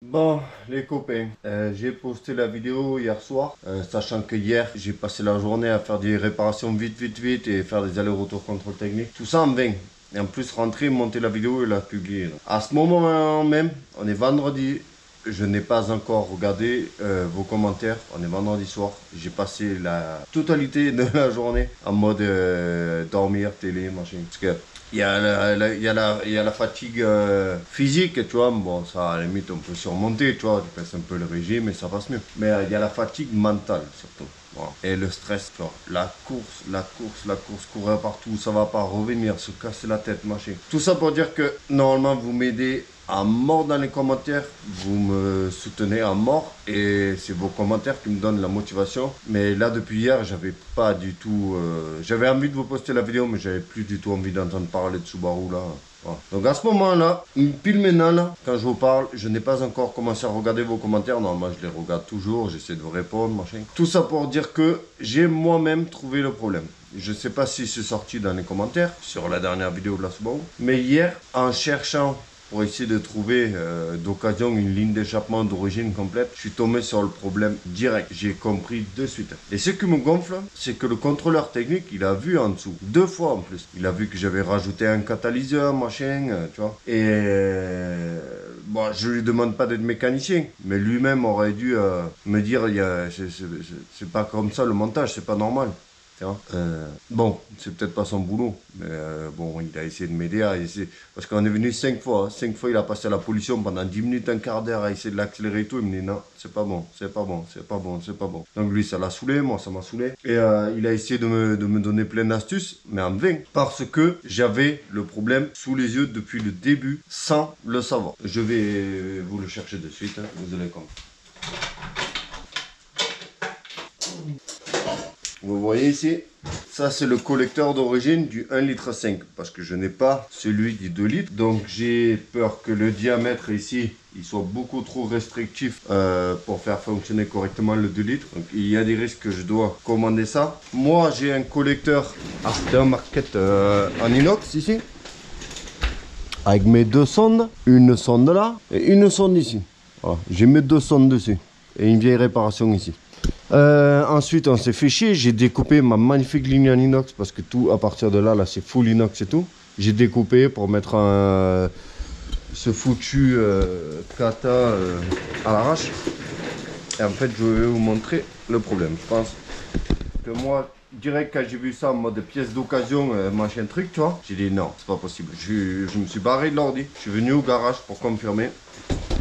Bon, les copains, j'ai posté la vidéo hier soir, sachant que hier, j'ai passé la journée à faire des réparations vite et faire des allers-retours contrôle technique. Tout ça en vain. Et en plus, rentrer, monter la vidéo et la publier. Là. À ce moment même, on est vendredi, je n'ai pas encore regardé vos commentaires. On est vendredi soir. J'ai passé la totalité de la journée en mode dormir, télé, machin. Parce que il y a la fatigue physique, tu vois. Bon, ça, à la limite, on peut surmonter, tu vois. Tu passes un peu le régime et ça passe mieux. Mais il y a la fatigue mentale, surtout. Voilà. Et le stress, tu vois. La course, courir partout, ça va pas revenir, se casser la tête, machin. Tout ça pour dire que, normalement, vous m'aidez à mort dans les commentaires, vous me soutenez à mort et c'est vos commentaires qui me donnent la motivation. Mais là depuis hier, j'avais pas du tout, j'avais envie de vous poster la vidéo, mais j'avais plus du tout envie d'entendre parler de Subaru là. Voilà. Donc à ce moment-là, pile maintenant là, quand je vous parle, je n'ai pas encore commencé à regarder vos commentaires. Normalement, je les regarde toujours, j'essaie de vous répondre, machin. Tout ça pour dire que j'ai moi-même trouvé le problème. Je ne sais pas si c'est sorti dans les commentaires sur la dernière vidéo de la Subaru, mais hier, en cherchant pour essayer de trouver d'occasion une ligne d'échappement d'origine complète, je suis tombé sur le problème direct. J'ai compris de suite. Et ce qui me gonfle, c'est que le contrôleur technique, il a vu en dessous, 2 fois en plus. Il a vu que j'avais rajouté un catalyseur, machin, tu vois. Et bon, je lui demande pas d'être mécanicien, mais lui-même aurait dû me dire, c'est pas comme ça le montage, c'est pas normal. Bon, c'est peut-être pas son boulot, mais bon, il a essayé de m'aider à essayer. Parce qu'on est venu 5 fois. Hein. 5 fois, il a passé à la pollution pendant 10 minutes, un quart d'heure à essayer de l'accélérer et tout. Il me dit non, c'est pas bon, c'est pas bon, c'est pas bon, c'est pas bon. Donc lui, ça l'a saoulé, moi, ça m'a saoulé. Et il a essayé de me donner plein d'astuces, mais en vain. Parce que j'avais le problème sous les yeux depuis le début, sans le savoir. Je vais vous le chercher de suite, hein, vous allez comprendre. Vous voyez ici, ça c'est le collecteur d'origine du 1,5 litre parce que je n'ai pas celui du 2 litres. Donc j'ai peur que le diamètre ici, il soit beaucoup trop restrictif pour faire fonctionner correctement le 2 litres. Donc il y a des risques que je dois commander ça. Moi j'ai un collecteur aftermarket en inox ici. Avec mes 2 sondes, une sonde là et une sonde ici. Voilà, j'ai mes 2 sondes dessus et une vieille réparation ici. Ensuite, on s'est fait chier. J'ai découpé ma magnifique ligne en inox parce que tout à partir de là, c'est full inox et tout. J'ai découpé pour mettre ce foutu kata à l'arrache. Et en fait, je vais vous montrer le problème. Je pense que moi, direct quand j'ai vu ça en mode pièce d'occasion, machin truc, tu vois, j'ai dit non, c'est pas possible. Je me suis barré de l'ordi. Je suis venu au garage pour confirmer.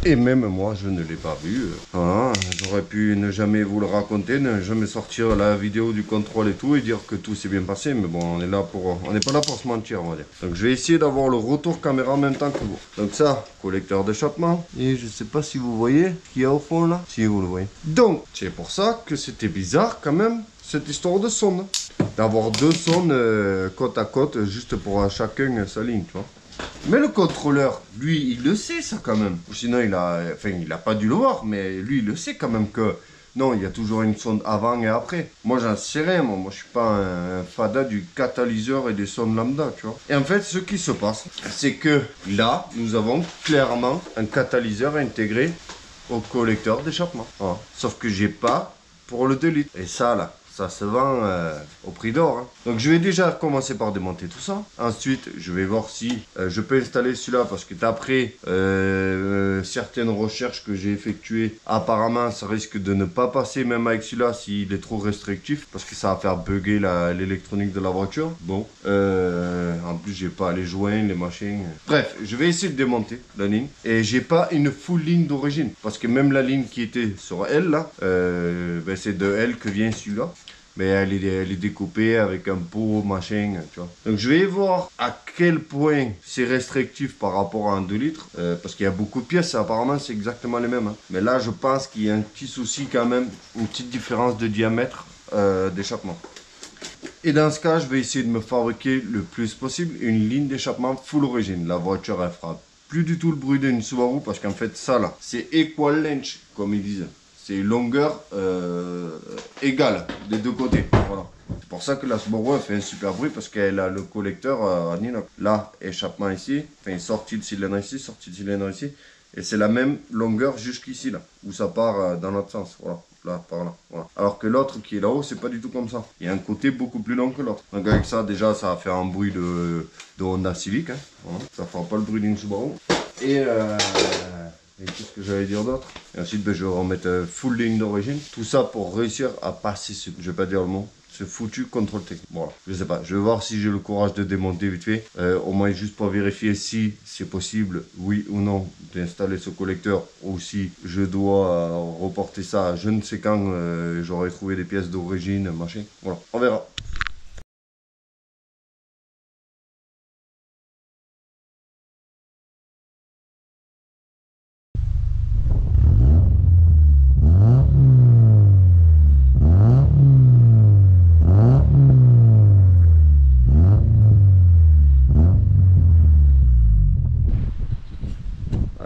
Et même moi, je ne l'ai pas vu. Voilà, j'aurais pu ne jamais vous le raconter, ne jamais sortir la vidéo du contrôle et tout et dire que tout s'est bien passé. Mais bon, on n'est pas là pour se mentir, on va dire. Donc je vais essayer d'avoir le retour caméra en même temps que vous. Donc ça, collecteur d'échappement. Et je sais pas si vous voyez ce qu'il y a au fond là. Si vous le voyez. Donc, c'est pour ça que c'était bizarre quand même, cette histoire de sonde. D'avoir 2 sondes côte à côte, juste pour chacun sa ligne, tu vois. Mais le contrôleur, lui, il le sait ça quand même. Sinon, il a pas dû le voir, mais lui, il le sait quand même que non, il y a toujours une sonde avant et après. Moi, j'en sais rien, moi je suis pas un fada du catalyseur et des sondes lambda, tu vois. Et en fait, ce qui se passe, c'est que là, nous avons clairement un catalyseur intégré au collecteur d'échappement. Voilà. Sauf que j'ai pas pour le 2 litres. Et ça, là. Ça se vend au prix d'or. Hein. Donc je vais déjà commencer par démonter tout ça. Ensuite, je vais voir si je peux installer celui-là parce que d'après certaines recherches que j'ai effectuées, apparemment ça risque de ne pas passer même avec celui-là s'il est trop restrictif parce que ça va faire bugger l'électronique de la voiture. Bon, en plus j'ai pas les joints, les machines. Bref, je vais essayer de démonter la ligne et j'ai pas une full ligne d'origine parce que même la ligne qui était sur elle là, ben, c'est de elle que vient celui-là. Mais elle est découpée avec un pot, machin, tu vois. Donc je vais voir à quel point c'est restrictif par rapport à un 2 litres. Parce qu'il y a beaucoup de pièces, apparemment c'est exactement les mêmes. Hein. Mais là je pense qu'il y a un petit souci quand même, une petite différence de diamètre d'échappement. Et dans ce cas, je vais essayer de me fabriquer le plus possible une ligne d'échappement full origine. La voiture elle fera plus du tout le bruit d'une Subaru parce qu'en fait ça là, c'est equal length comme ils disent. C'est une longueur égale des 2 côtés. Voilà. C'est pour ça que la Subaru elle fait un super bruit parce qu'elle a le collecteur en inox. Là, échappement ici, enfin sortie de cylindre ici, sortie de cylindre ici. Et c'est la même longueur jusqu'ici, là, où ça part dans l'autre sens. Voilà, là, par là. Voilà. Alors que l'autre qui est là-haut, c'est pas du tout comme ça. Il y a un côté beaucoup plus long que l'autre. Donc avec ça, déjà, ça va faire un bruit de Honda Civic. Hein. Voilà. Ça fera pas le bruit d'une Subaru. Et qu'est-ce que j'allais dire d'autre? Et ensuite, ben, je vais remettre full ligne d'origine. Tout ça pour réussir à passer ce, je vais pas dire le mot, ce foutu contrôle technique. Voilà, je sais pas. Je vais voir si j'ai le courage de démonter vite fait. Au moins juste pour vérifier si c'est possible, oui ou non, d'installer ce collecteur. Ou si je dois reporter ça à je ne sais quand j'aurai trouvé des pièces d'origine, machin. Voilà, on verra.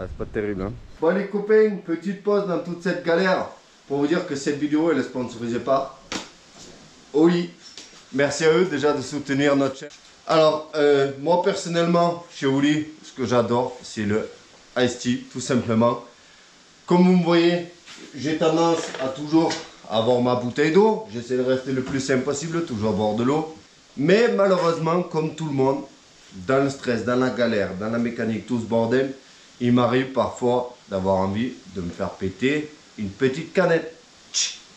C'est pas terrible, hein. Bon les copains, petite pause dans toute cette galère pour vous dire que cette vidéo elle est sponsorisée par Oli. Merci à eux déjà de soutenir notre chaîne. Alors moi personnellement chez Oli, ce que j'adore c'est le Iced Tea tout simplement. Comme vous me voyez, j'ai tendance à toujours avoir ma bouteille d'eau. J'essaie de rester le plus simple possible, toujours boire de l'eau. Mais malheureusement, comme tout le monde, dans le stress, dans la galère, dans la mécanique, tout ce bordel, il m'arrive parfois d'avoir envie de me faire péter une petite canette.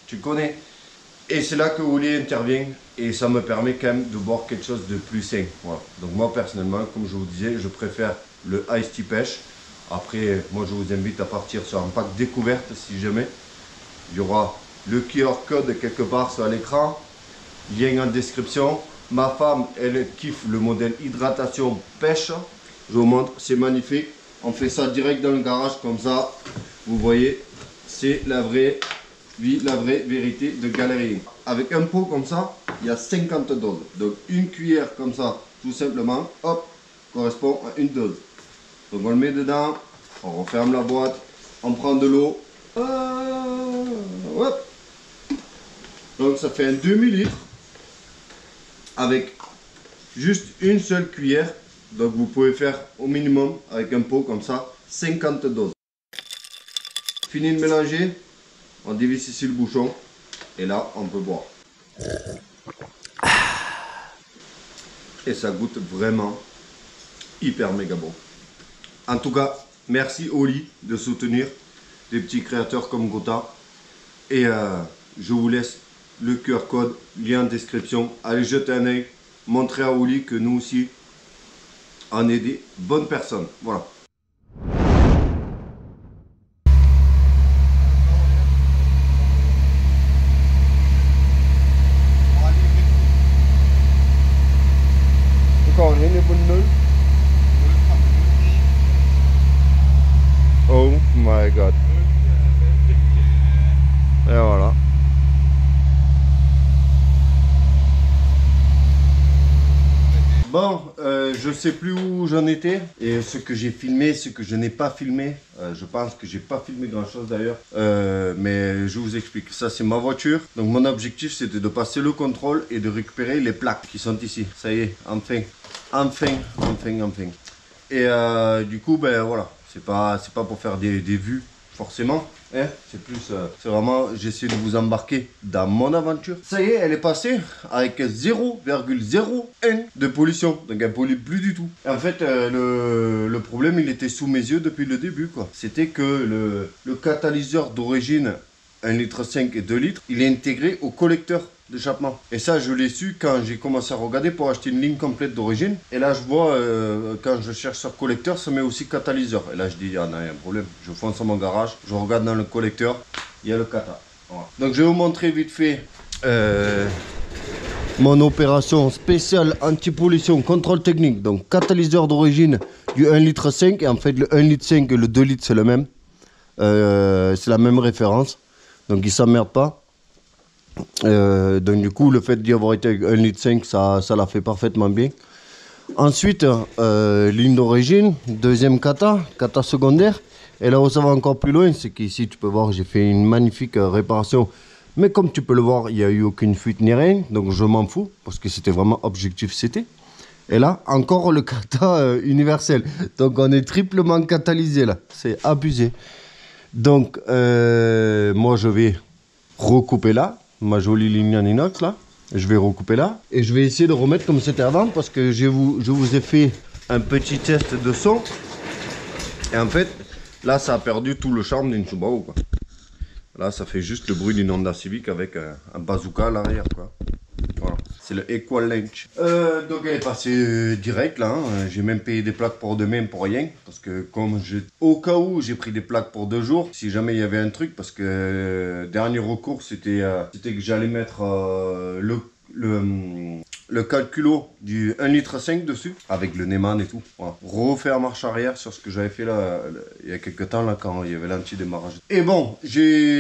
Tu connais. Et c'est là que Oli intervient et ça me permet quand même de boire quelque chose de plus sain. Voilà. Donc moi personnellement, comme je vous disais, je préfère le Iced Tea pêche. Après, moi je vous invite à partir sur un pack découverte si jamais. Il y aura le QR code quelque part sur l'écran. Lien en description. Ma femme, elle kiffe le modèle hydratation pêche. Je vous montre, c'est magnifique. On fait ça direct dans le garage comme ça. Vous voyez, c'est la vraie vie, la vraie vérité de galérien. Avec un pot comme ça, il y a 50 doses. Donc une cuillère comme ça, tout simplement, hop, correspond à une dose. Donc on le met dedans, on referme la boîte, on prend de l'eau. Hop. Donc ça fait un demi-litre avec juste une seule cuillère. Donc vous pouvez faire au minimum avec un pot comme ça 50 doses. Fini de mélanger, on dévisse ici le bouchon et là on peut boire. Et ça goûte vraiment hyper méga bon. En tout cas, merci Oli de soutenir des petits créateurs comme Gotha. Et je vous laisse le QR code, lien en description. Allez jeter un œil, montrez à Oli que nous aussi, on est des bonnes personnes. Voilà. Oh my god. Et voilà. Bon, je sais plus où j'en étais et ce que j'ai filmé, ce que je n'ai pas filmé. Je pense que j'ai pas filmé grand chose d'ailleurs, mais je vous explique. Ça c'est ma voiture. Donc mon objectif c'était de passer le contrôle et de récupérer les plaques qui sont ici. Ça y est, enfin. Et du coup, ben voilà, c'est pas pour faire des vues forcément. Hein, c'est plus, c'est vraiment, j'essaie de vous embarquer dans mon aventure. Ça y est, elle est passée avec 0,01 de pollution. Donc elle pollue plus du tout. En fait, le problème, il était sous mes yeux depuis le début, quoi. C'était que le catalyseur d'origine 1,5 litre et 2 litres, il est intégré au collecteur d'échappement. Et ça, je l'ai su quand j'ai commencé à regarder pour acheter une ligne complète d'origine. Et là, je vois, quand je cherche sur collecteur, ça met aussi catalyseur. Et là, je dis, ah non, il y a un problème. Je fonce dans mon garage, je regarde dans le collecteur, il y a le cata. Voilà. Donc, je vais vous montrer vite fait mon opération spéciale anti-pollution, contrôle technique. Donc, catalyseur d'origine du 1,5 litre. Et en fait, le 1,5 litre et le 2 litres, c'est le même. C'est la même référence. Donc, il ne s'emmerde pas. Donc du coup le fait d'y avoir été avec 1,5 litre ça l'a fait parfaitement bien. Ensuite ligne d'origine, deuxième kata secondaire. Et là où ça va encore plus loin, c'est qu'ici tu peux voir j'ai fait une magnifique réparation. Mais comme tu peux le voir, il n'y a eu aucune fuite ni rien. Donc je m'en fous parce que c'était vraiment objectif c'était. Et là, encore le kata universel. Donc on est triplement catalysé là. C'est abusé. Donc moi je vais recouper là. Ma jolie ligne en inox là. Je vais recouper là. Et je vais essayer de remettre comme c'était avant. Parce que je vous ai fait un petit test de son. Et en fait, là ça a perdu tout le charme d'une Subaru quoi. Là ça fait juste le bruit d'une Honda Civic avec un bazooka à l'arrière quoi. Voilà, c'est le Equal Length. Donc elle est passée direct là, hein. J'ai même payé des plaques pour demain pour rien. Parce que comme au cas où j'ai pris des plaques pour 2 jours, si jamais il y avait un truc, parce que dernier recours c'était que j'allais mettre le calculo du 1,5 litre dessus, avec le Neyman et tout. Voilà. Refaire marche arrière sur ce que j'avais fait là, il y a quelques temps là, quand il y avait l'anti-démarrage. Et bon,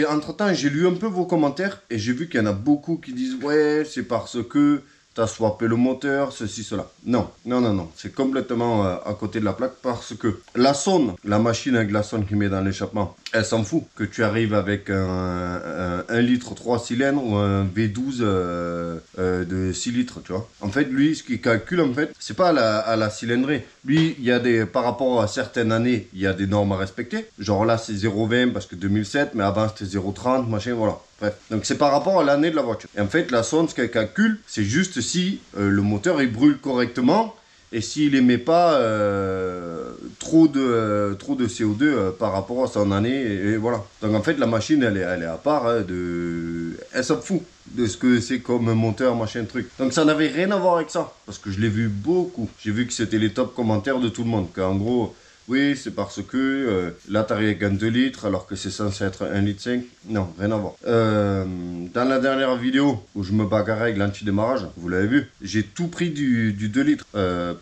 entre-temps, j'ai lu un peu vos commentaires et j'ai vu qu'il y en a beaucoup qui disent « Ouais, c'est parce que t'as swappé le moteur, ceci, cela. » Non, non, non, non. C'est complètement à côté de la plaque parce que la sonde, la machine avec la sonde qui met dans l'échappement, elle s'en fout que tu arrives avec un 1 litre 3 cylindres ou un V12 de 6 litres, tu vois. En fait, lui, ce qu'il calcule, en fait, c'est pas à la cylindrée. Lui, il y a par rapport à certaines années, il y a des normes à respecter. Genre là, c'est 0,20 parce que 2007, mais avant, c'était 0,30, machin, voilà. Bref, donc c'est par rapport à l'année de la voiture. Et en fait, la sonde, ce qu'elle calcule, c'est juste si le moteur, il brûle correctement et s'il émet pas trop de CO2 par rapport à son année. Et voilà. Donc en fait, la machine, elle est à part. Hein, elle s'en fout de ce que c'est comme moteur, machin, truc. Donc ça n'avait rien à voir avec ça. Parce que je l'ai vu beaucoup. J'ai vu que c'était les top commentaires de tout le monde. Qu'en gros... Oui, c'est parce que là, tu arrives avec un 2 litres alors que c'est censé être 1,5 litre. Non, rien à voir. Dans la dernière vidéo où je me bagarrais avec l'anti-démarrage, vous l'avez vu, j'ai tout pris du 2 litres.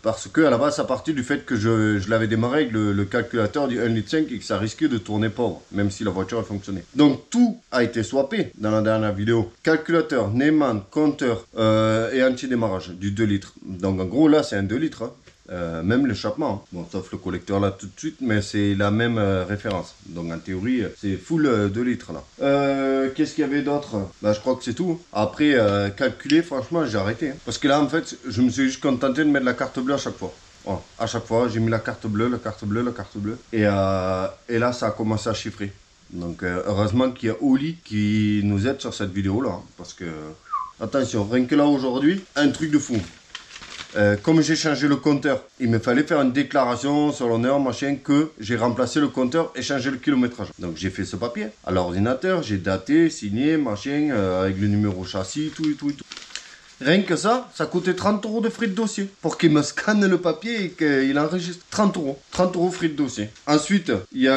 Parce que à la base, ça partait du fait que je l'avais démarré avec le calculateur du 1,5 litre et que ça risquait de tourner pauvre, même si la voiture a fonctionné. Donc tout a été swappé dans la dernière vidéo. Calculateur, Neyman, compteur et anti-démarrage du 2 litres. Donc en gros, là, c'est un 2 litres. Hein. Même l'échappement, bon, sauf le collecteur là tout de suite, mais c'est la même référence. Donc en théorie, c'est full 2 litres là. Qu'est-ce qu'il y avait d'autre? Bah, je crois que c'est tout. Après, calculer, franchement, j'ai arrêté. Hein. Parce que là, en fait, je me suis juste contenté de mettre la carte bleue à chaque fois. Voilà. À chaque fois, j'ai mis la carte bleue, la carte bleue, la carte bleue. Et là, ça a commencé à chiffrer. Donc, heureusement qu'il y a Oli qui nous aide sur cette vidéo là. Hein, parce que, attention, rien que là aujourd'hui, un truc de fou. Comme j'ai changé le compteur, il me fallait faire une déclaration sur l'honneur, machin, que j'ai remplacé le compteur et changé le kilométrage. Donc j'ai fait ce papier à l'ordinateur, j'ai daté, signé, machin, avec le numéro châssis, tout et tout et tout. Rien que ça, ça coûtait 30 € de frais de dossier. Pour qu'il me scanne le papier et qu'il enregistre 30 €. 30 € frais de dossier. Ensuite, il y a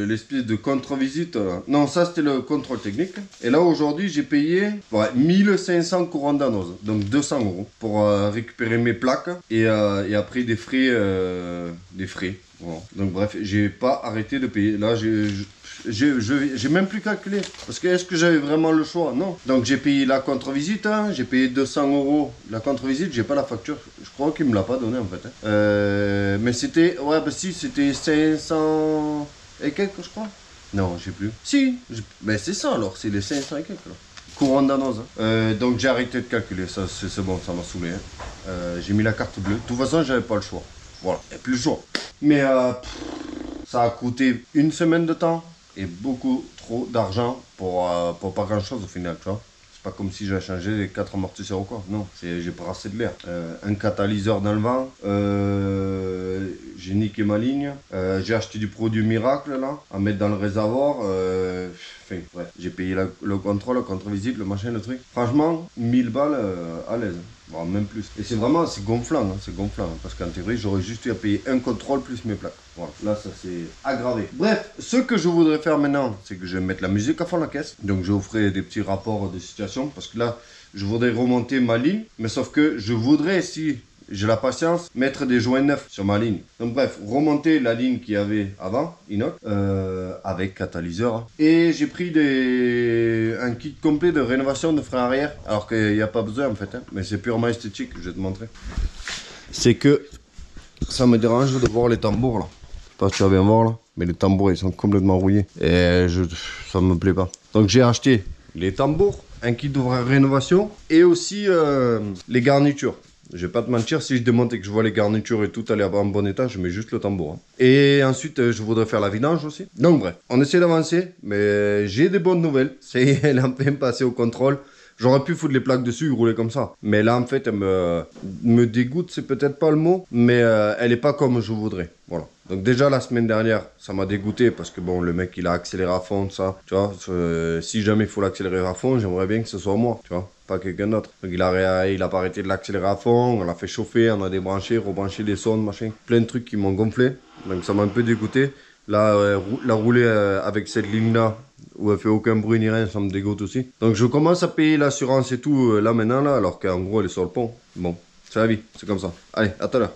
l'espèce de contre-visite. Non, ça c'était le contrôle technique. Et là aujourd'hui, j'ai payé 1500 couronnes danoises. Donc 200 € pour récupérer mes plaques. Et après des frais. Voilà. Donc bref, j'ai pas arrêté de payer. Là, j'ai même plus calculé. Parce que est-ce que j'avais vraiment le choix? Non. Donc j'ai payé la contre-visite. Hein. J'ai payé 200 € la contre-visite. J'ai pas la facture. Je crois qu'il me l'a pas donné en fait. Hein. Mais c'était... Ouais, bah si, c'était 500 et quelques, je crois. Non, j'ai plus. Si. Mais c'est ça alors. C'est les 500 et quelques là. Couronne danoise. Hein. Donc j'ai arrêté de calculer. Ça, c'est bon, ça m'a saoulé. Hein. J'ai mis la carte bleue. De toute façon, j'avais pas le choix. Voilà. Et plus le choix. Mais ça a coûté une semaine de temps. Et beaucoup trop d'argent pour pas grand chose au final, tu vois. C'est pas comme si j'avais changé les 4 amortisseurs ou quoi. Non, j'ai brassé de l'air. Un catalyseur dans le vent. J'ai niqué ma ligne. J'ai acheté du produit miracle là, à mettre dans le réservoir. Enfin, ouais. J'ai payé le contrôle, le contre-visite, le machin, le truc. Franchement, 1000 balles à l'aise. Bon, même plus. Et c'est vraiment, c'est gonflant, hein, c'est gonflant. Hein, parce qu'en théorie, j'aurais juste eu à payer un contrôle plus mes plaques. Voilà, là, ça c'est aggravé. Bref, ce que je voudrais faire maintenant, c'est que je vais mettre la musique à fond la caisse. Donc, je vous ferai des petits rapports de situation. Parce que là, je voudrais remonter ma ligne. Mais sauf que je voudrais, si j'ai la patience, mettre des joints neufs sur ma ligne. Donc bref, remonter la ligne qu'il y avait avant, inox, avec catalyseur. Hein. Et j'ai pris un kit complet de rénovation de frein arrière, alors qu'il n'y a pas besoin en fait, hein. Mais c'est purement esthétique, je vais te montrer. C'est que ça me dérange de voir les tambours là. Je sais pas si tu vas bien voir là, mais les tambours ils sont complètement rouillés. Et ça me plaît pas. Donc j'ai acheté les tambours, un kit de rénovation et aussi les garnitures. Je vais pas te mentir, si je démonte et que je vois les garnitures et tout aller en bon état, je mets juste le tambour. Hein. Et ensuite, je voudrais faire la vidange aussi. Donc bref, on essaie d'avancer, mais j'ai des bonnes nouvelles. C'est elle est enfin passée au contrôle. J'aurais pu foutre les plaques dessus et rouler comme ça. Mais là, en fait, elle me dégoûte, c'est peut-être pas le mot, mais elle est pas comme je voudrais. Voilà. Donc déjà, la semaine dernière, ça m'a dégoûté parce que bon, le mec, il a accéléré à fond, ça. Tu vois, si jamais il faut l'accélérer à fond, j'aimerais bien que ce soit moi, tu vois, pas quelqu'un d'autre. Donc il a pas arrêté de l'accélérer à fond, on l'a fait chauffer, on a débranché, rebranché les sondes, machin. Plein de trucs qui m'ont gonflé. Donc ça m'a un peu dégoûté. Là, la rouler avec cette ligne-là, où elle fait aucun bruit ni rien, ça me dégoûte aussi. Donc je commence à payer l'assurance et tout là maintenant, là, alors qu'en gros elle est sur le pont. Bon, c'est la vie, c'est comme ça. Allez, à tout à l'heure.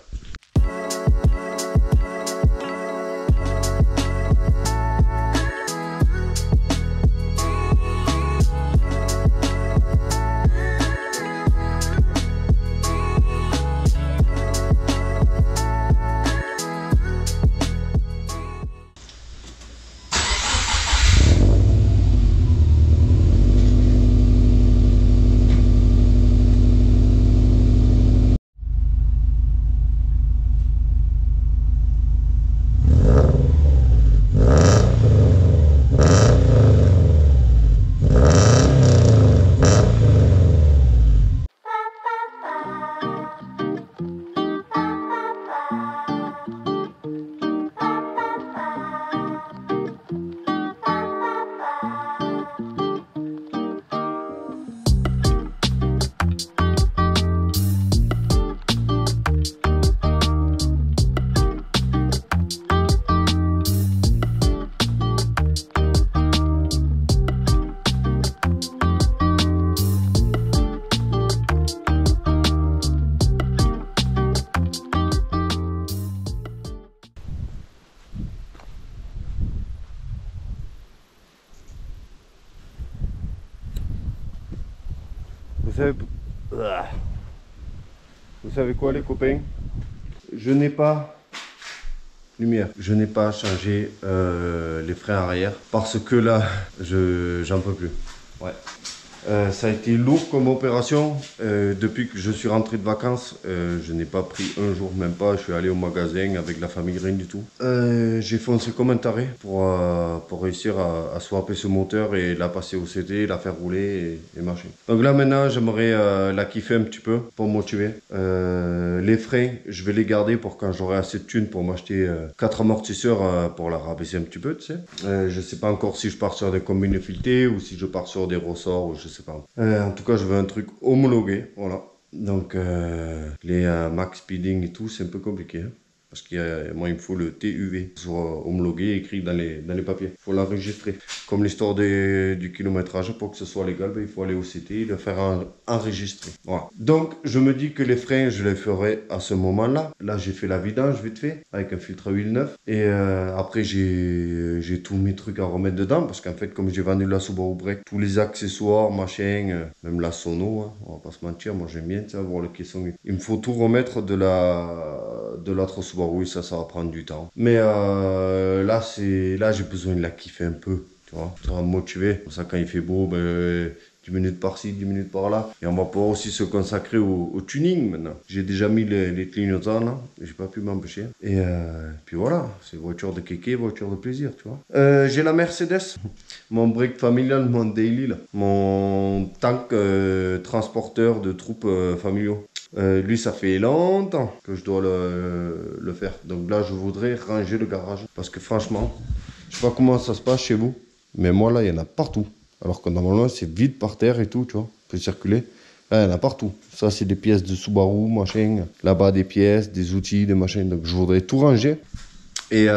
Vous savez quoi les copains? Je n'ai pas lumière. Je n'ai pas changé les freins arrière parce que là, j'en peux plus. Ouais. Ça a été lourd comme opération. Depuis que je suis rentré de vacances, je n'ai pas pris un jour, même pas. Je suis allé au magasin avec la famille, rien du tout. J'ai foncé comme un taré pour réussir à swapper ce moteur et la passer au CT, la faire rouler et machin. Donc là maintenant, j'aimerais la kiffer un petit peu pour me motiver. Les freins, je vais les garder pour quand j'aurai assez de thunes pour m'acheter 4 amortisseurs pour la rabaisser un petit peu, tu sais. Je sais pas encore si je pars sur des combines filetées ou si je pars sur des ressorts ou je sais pas. En tout cas, je veux un truc homologué, voilà. Donc, les max speeding et tout, c'est un peu compliqué. Hein, parce que moi, il me faut le TUV, soit homologué, écrit dans les papiers. Il faut l'enregistrer. Comme l'histoire du kilométrage, pour que ce soit légal, ben, il faut aller au CT et le faire enregistrer. Voilà. Donc, je me dis que les freins, je les ferai à ce moment-là. Là, j'ai fait la vidange vite fait, avec un filtre à huile neuf. Et après, j'ai tous mes trucs à remettre dedans. Parce qu'en fait, comme j'ai vendu la Subaru Break, tous les accessoires, machin, même la sono, hein, on va pas se mentir, moi j'aime bien ça, voir le caisson. Il me faut tout remettre de l'autre Subaru, ça va prendre du temps. Mais là, j'ai besoin de la kiffer un peu. Tu vois, ça va me motiver. Pour ça, quand il fait beau, ben, 10 minutes par-ci, 10 minutes par-là. Et on va pouvoir aussi se consacrer au tuning maintenant. J'ai déjà mis les clignotants là, j'ai pas pu m'empêcher. Et puis voilà, c'est voiture de kéké, voiture de plaisir, tu vois. J'ai la Mercedes, mon break familial, mon daily, là. Mon tank transporteur de troupes familiaux. Lui, ça fait longtemps que je dois le faire. Donc là, je voudrais ranger le garage. Parce que franchement, je sais pas comment ça se passe chez vous. Mais moi, là, il y en a partout. Alors que normalement, c'est vide par terre et tout, tu vois. On peut circuler. Là, il y en a partout. Ça, c'est des pièces de Subaru, machin. Là-bas, des pièces, des outils, des machins. Donc, je voudrais tout ranger. Et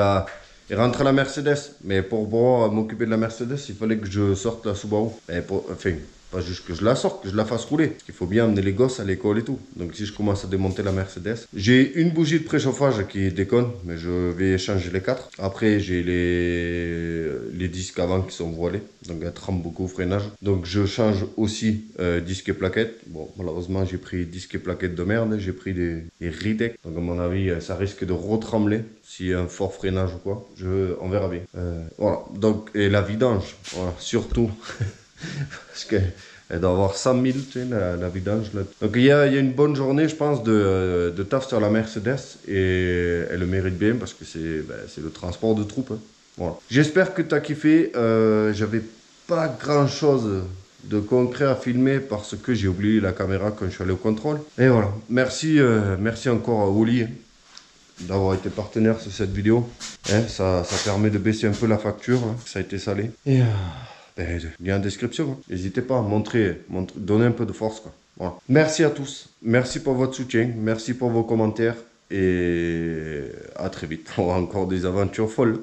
rentrer la Mercedes. Mais pour pouvoir m'occuper de la Mercedes, il fallait que je sorte la Subaru. Enfin, pas juste que je la sorte, que je la fasse rouler. Parce qu'il faut bien amener les gosses à l'école et tout. Donc si je commence à démonter la Mercedes. J'ai une bougie de préchauffage qui déconne, mais je vais changer les 4. Après, j'ai les disques avant qui sont voilés. Donc elle tremble beaucoup au freinage. Donc je change aussi disques et plaquettes. Bon, malheureusement, j'ai pris disques et plaquettes de merde. J'ai pris des Ridec. Donc à mon avis, ça risque de retrembler. S'il y a un fort freinage ou quoi. On verra bien. Voilà. Donc, et la vidange. Voilà, surtout. Parce que Elle doit avoir 100 000, tu sais, la vidange. Là. Donc il y a une bonne journée, je pense, de taf sur la Mercedes. Et elle le mérite bien parce que c'est le transport de troupes. Hein. Voilà. J'espère que tu as kiffé. J'avais pas grand-chose de concret à filmer parce que j'ai oublié la caméra quand je suis allé au contrôle. Et voilà. Merci encore à Oli. Hein, d'avoir été partenaire sur cette vidéo. Hein, ça permet de baisser un peu la facture, hein, ça a été salé. Et lien en description. Hein. N'hésitez pas à donner un peu de force. Quoi. Voilà. Merci à tous. Merci pour votre soutien. Merci pour vos commentaires. Et à très vite pour encore des aventures folles.